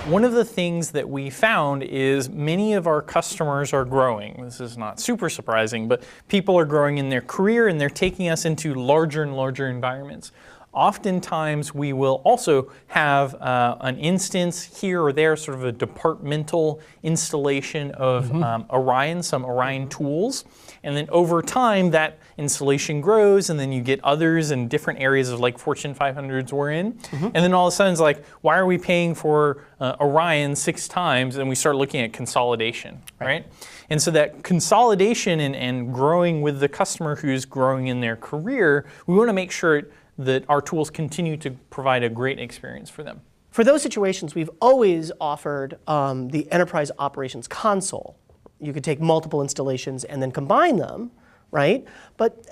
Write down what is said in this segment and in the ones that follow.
One of the things that we found is many of our customers are growing. This is not super surprising, but people are growing in their career and they're taking us into larger and larger environments. Oftentimes we will also have an instance here or there, sort of a departmental installation of Orion, some Orion tools. And then over time that installation grows and then you get others in different areas of like Fortune 500s we're in. And then all of a sudden it's like, why are we paying for Orion 6 times? And we start looking at consolidation, right? And so that consolidation and growing with the customer who's growing in their career, we want to make sure that our tools continue to provide a great experience for them. For those situations, we've always offered the Enterprise Operations Console. You could take multiple installations and then combine them, right? But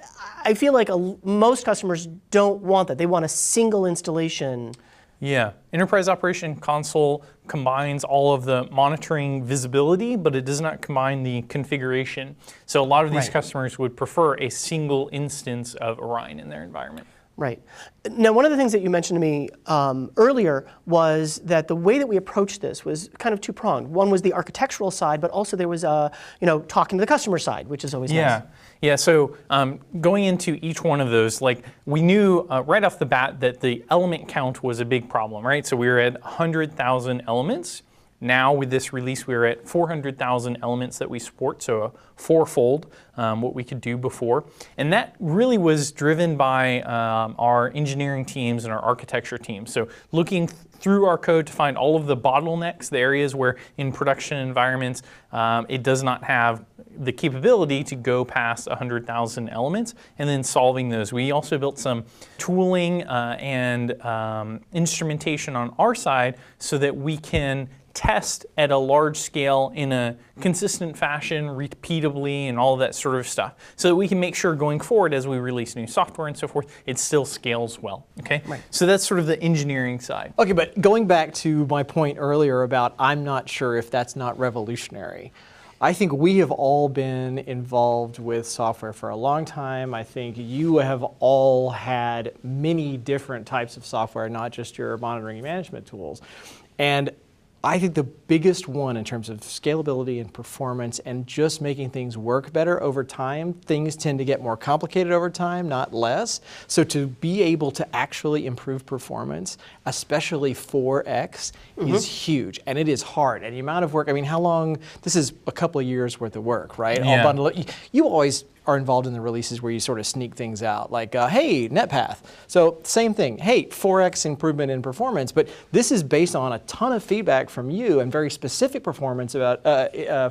I feel like most customers don't want that. They want a single installation. Yeah, Enterprise Operation Console combines all of the monitoring visibility, but it does not combine the configuration. So a lot of these customers would prefer a single instance of Orion in their environment. Right. Now, one of the things that you mentioned to me earlier was that the way that we approached this was kind of two-pronged. One was the architectural side, but also there was talking to the customer side, which is always nice. Yeah. So going into each one of those, like we knew right off the bat that the element count was a big problem, right? So we were at 100,000 elements. Now with this release, we're at 400,000 elements that we support, so a fourfold what we could do before. And that really was driven by our engineering teams and our architecture teams. So looking through our code to find all of the bottlenecks, the areas where in production environments it does not have the capability to go past 100,000 elements, and then solving those. We also built some tooling and instrumentation on our side so that we can test at a large scale in a consistent fashion, repeatably, and all of that sort of stuff, so that we can make sure going forward as we release new software and so forth, it still scales well, okay? So that's sort of the engineering side. Okay, but going back to my point earlier about I'm not sure if that's not revolutionary. I think we have all been involved with software for a long time. I think you have all had many different types of software, not just your monitoring and management tools. And I think the biggest one in terms of scalability and performance and just making things work better over time, things tend to get more complicated over time, not less. So to be able to actually improve performance, especially 4x, is huge. And it is hard. And the amount of work, I mean, how long, this is a couple of years worth of work, right? All bundled. You always are involved in the releases where you sort of sneak things out, like, hey, NetPath. So same thing, hey, 4x improvement in performance, but this is based on a ton of feedback from you and very specific performance about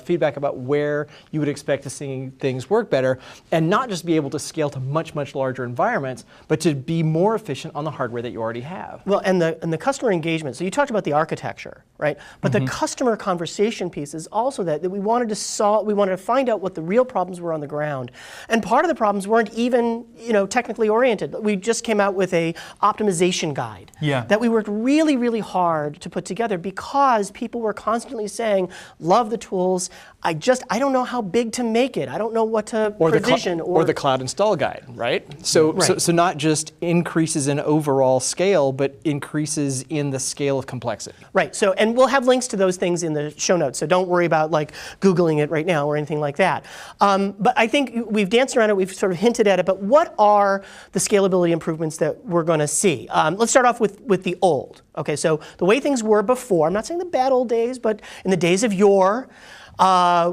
feedback about where you would expect to see things work better, and not just be able to scale to much, much larger environments, but to be more efficient on the hardware that you already have. Well, and the customer engagement, so you talked about the architecture, right? But the customer conversation piece is also that we wanted to solve, we wanted to find out what the real problems were on the ground. And part of the problems weren't even, technically oriented. We just came out with a optimization guide that we worked really, really hard to put together because people were constantly saying, love the tools, I don't know how big to make it. I don't know what to provision. Or the cloud install guide, right? So not just increases in overall scale, but increases in the scale of complexity. Right, so, and we'll have links to those things in the show notes, so don't worry about like Googling it right now or anything like that. But I think we've danced around it, we've sort of hinted at it, but what are the scalability improvements that we're going to see? Let's start off with the old. Okay, so the way things were before, I'm not saying the bad old days, but in the days of yore,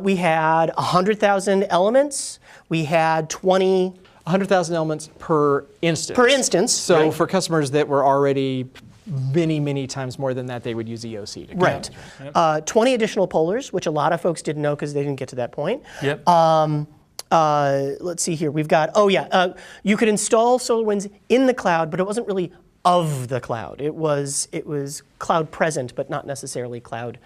we had 100,000 elements, we had 100,000 elements per instance. Per instance. So for customers that were already many, many times more than that, they would use EOC to count. Right. 20 additional pollers, which a lot of folks didn't know because they didn't get to that point. Let's see here. We've got, you could install SolarWinds in the cloud, but it wasn't really of the cloud. It was cloud present, but not necessarily cloud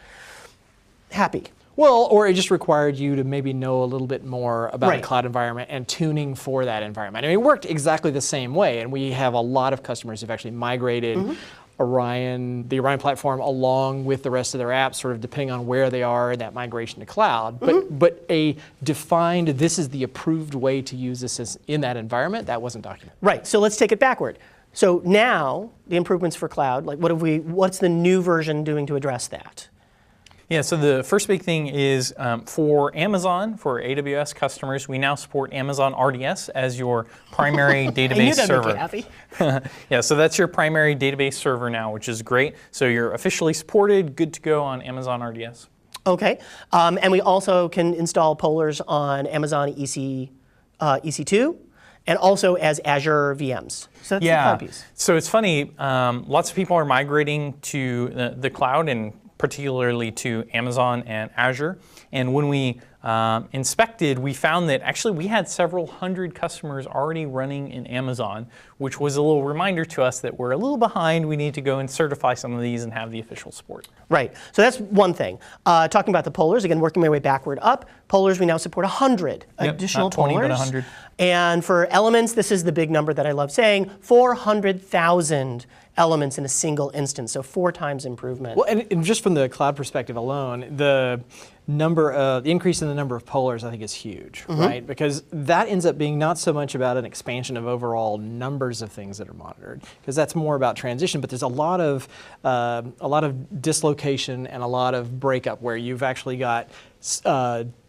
happy. Well, or it just required you to maybe know a little bit more about a cloud environment and tuning for that environment. I mean, it worked exactly the same way, and we have a lot of customers who've actually migrated Orion, the Orion platform, along with the rest of their apps, sort of depending on where they are in that migration to cloud. But a defined, this is the approved way to use this in that environment, that wasn't documented. Right, so let's take it backward. So now the improvements for cloud, like what's the new version doing to address that? Yeah, so the first big thing is for Amazon, for AWS customers, we now support Amazon RDS as your primary database server. I knew that'd make you happy. Yeah, so that's your primary database server now, which is great. So you're officially supported, good to go on Amazon RDS. Okay, and we also can install polars on Amazon EC2 and also as Azure VMs. So that's the cloud piece. So it's funny, lots of people are migrating to the cloud and particularly to Amazon and Azure. And when we inspected, we found that actually we had several hundred customers already running in Amazon, which was a little reminder to us that we're a little behind. We need to go and certify some of these and have the official support. Right. So that's one thing. Talking about the polars, again, working my way backward up, polars, we now support 100 additional not 20, polars. but 100. And for elements, this is the big number that I love saying, 400,000 elements in a single instance, so 4 times improvement. Well, and just from the cloud perspective alone, the increase in the number of polars I think is huge, right? Because that ends up being not so much about an expansion of overall numbers of things that are monitored, because that's more about transition. But there's a lot of dislocation and a lot of breakup where you've actually got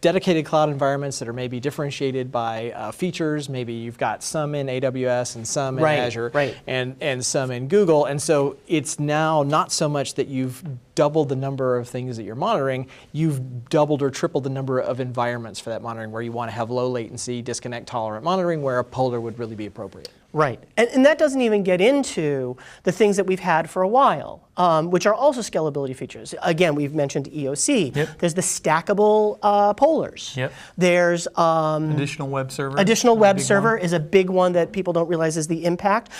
dedicated cloud environments that are maybe differentiated by features. Maybe you've got some in AWS and some in Azure and some in Google. And so it's now not so much that you've doubled the number of things that you're monitoring, you've doubled or tripled the number of environments for that monitoring where you want to have low latency, disconnect tolerant monitoring where a polar would really be appropriate. Right. And that doesn't even get into the things that we've had for a while, which are also scalability features. Again, we've mentioned EOC. Yep. There's the stackable polars. Yep. There's additional web server. Additional web server is a big one that people don't realize is the impact.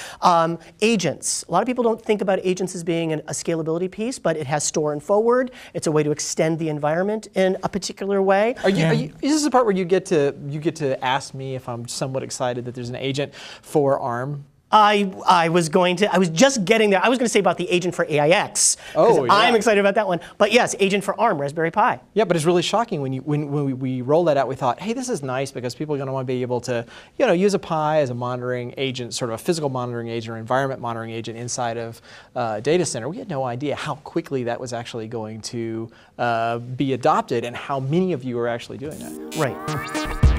Agents. A lot of people don't think about agents as being a scalability piece, but it has store and forward. It's a way to extend the environment in a particular way. Is this the part where you get to ask me if I'm somewhat excited that there's an agent for ARM? I was just getting there. I was going to say about the agent for AIX. I'm excited about that one. But yes, agent for ARM, Raspberry Pi. Yeah, but it's really shocking when we rolled that out. We thought, hey, this is nice because people are going to want to be able to, use a Pi as a monitoring agent, sort of a physical monitoring agent or environment monitoring agent inside of a data center. We had no idea how quickly that was actually going to be adopted and how many of you are actually doing that. Right.